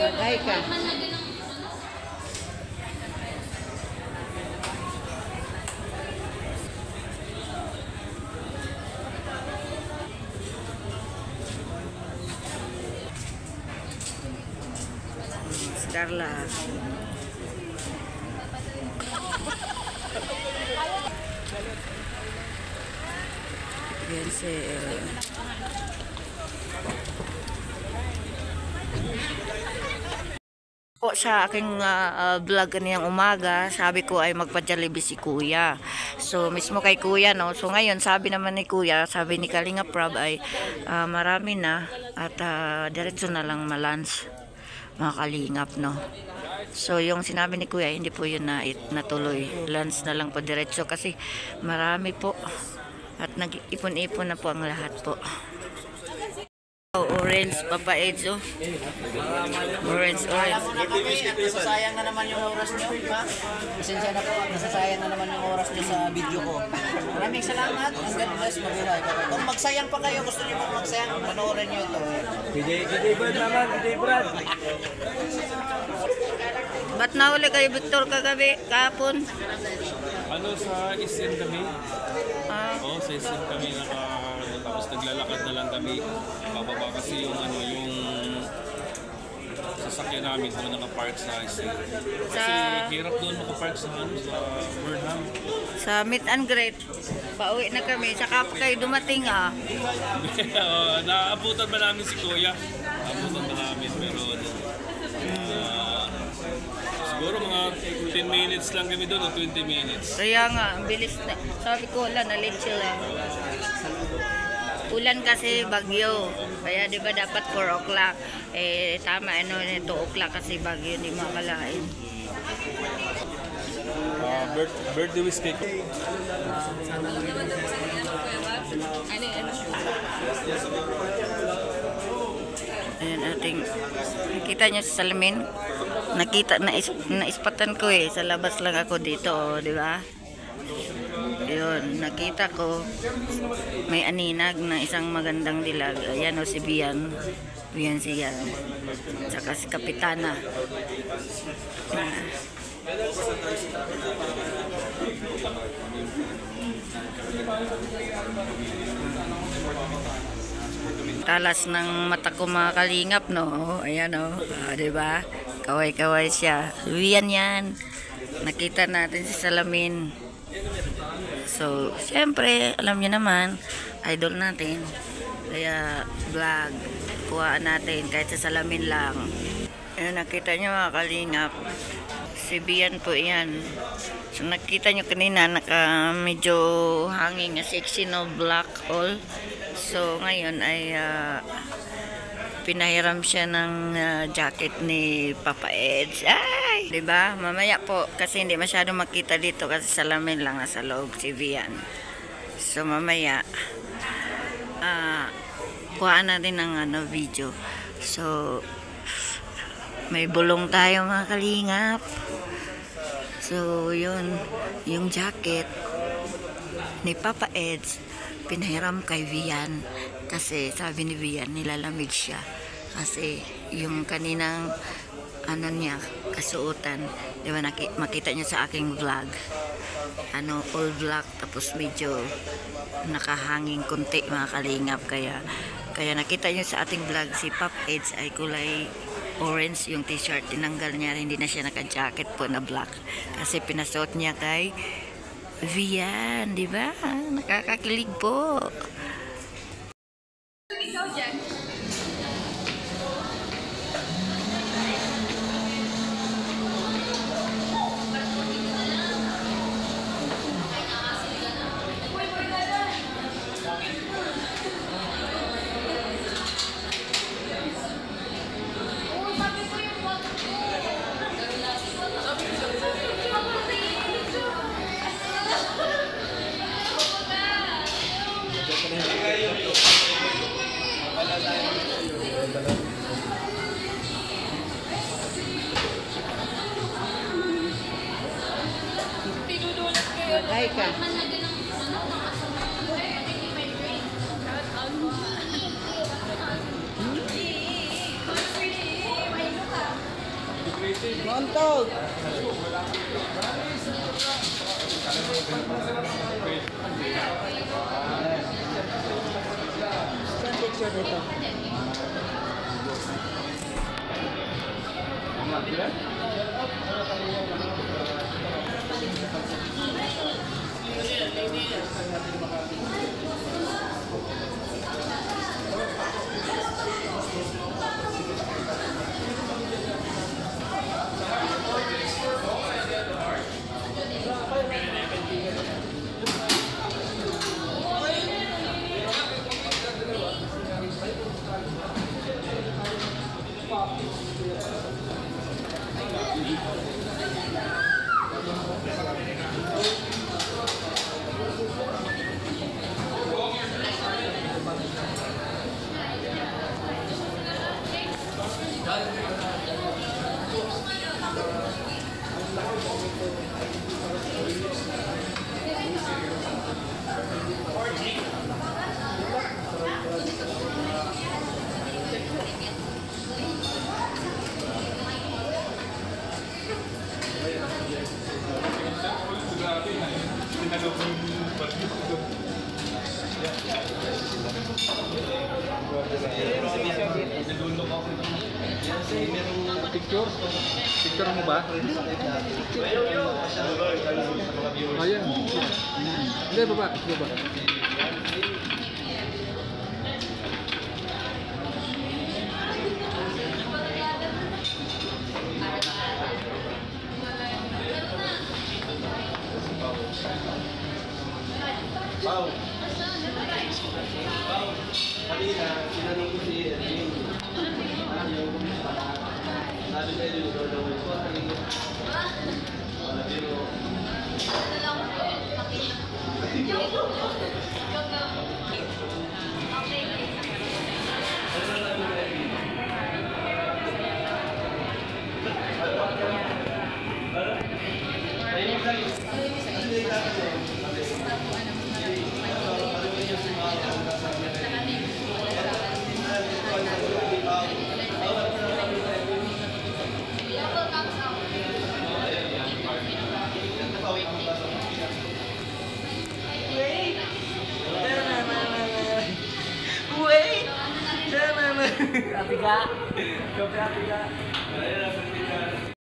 Magay ka. Carla. Yan si po sa aking vlog kaniyang umaga, sabi ko ay magpa-Jollibee si Kuya. So mismo kay Kuya, no. So ngayon sabi naman ni Kuya, sabi ni Kalinga Prab ay marami na at diretso na lang malunch mga kalingap, no. So yung sinabi ni Kuya, hindi po yun na natuloy. Lunch na lang po diretso kasi marami po at nag-ipon-ipon na po ang lahat po. Orange, Papa Edzo. Orange. Nasasayang na naman yung oras nyo, ha? Pasensya na po, nasasayang na naman yung oras nyo sa video ko. Maraming salamat. Ang God bless, mabuhay. Kung magsayang pa kayo, gusto nyo pong magsayang, panoorin nyo ito. DJ Brad naman, DJ Brad. Ba't nahuli kayo, Victor, kagabi, kahapon? Ano, sa isin kami? Oo, sa isin kami tapos naglalakad na lang kami. Bababa kasi yung sasakyan namin doon nakapark sa isin. Kasi hirap doon makapark sa Burnham. Sa meet and greet. Pauwi na kami. Saka kayo dumating Naabutan ba namin si Kuya? Naabutan ba namin, pero siguro mga 10 minutes lang kami doon o 20 minutes. Kaya nga, ang bilis na. Sabi ko, wala, na-late sila. Ulan kasi bagyo. Kaya di ba dapat 4 o'clock. Tama, 2 o'clock kasi bagyo, hindi makalain. Birthday wish cake. Ayan ating, nakita nyo sa salamin? Naispatan ko sa labas lang ako dito, di ba? Yun, nakita ko may aninag na isang magandang dilag. Ayan si Bian. Bian siya. Tsaka si Kapitana. Talas ng mata ko mga kalingap, no? Ayan diba? Kaway-kaway siya. Bian yan. Nakita natin sa salamin. So, siyempre, alam niyo naman, idol natin. Kaya, vlog, kuhaan natin kahit sa salamin lang. Ayan, nakita niyo mga kalingap. Si Bian po yan. So, nakita niyo kanina, medyo hanging na sexy, no? Black all. So, ngayon ay pinahiram siya ng jacket ni Papa Eds. Ay! Diba? Mamaya po, kasi hindi masyadong makita dito kasi salamin lang nasa loob si Vian. So, mamaya, kuhaan natin ng video. So, may bulong tayo mga kalingap. So, yun, yung jacket ni Papa Eds, pinahiram kay Vian. Kasi sabi ni Vian, nilalamig siya. Kasi yung kaninang niya, kasuotan, di ba makita niyo sa aking vlog. All black, tapos medyo nakahanging kunti mga kalingap. Kaya nakita niyo sa ating vlog, si Pop Eds ay kulay orange yung t-shirt. Tinanggal niya, hindi na siya naka-jacket po na black. Kasi pinasuot niya kay Vian, di ba? Nakakakilig po. Ikaw dyan. Magay ka. Montog! Saan picture dito? Picture? Picture mo ba? Ayan. Hindi, baba. Baba. Pau. Pau. Kanina, sinanong ko si Edwin. Sabi sa Edwin, daw ito. Wait! Apiga! Apiga!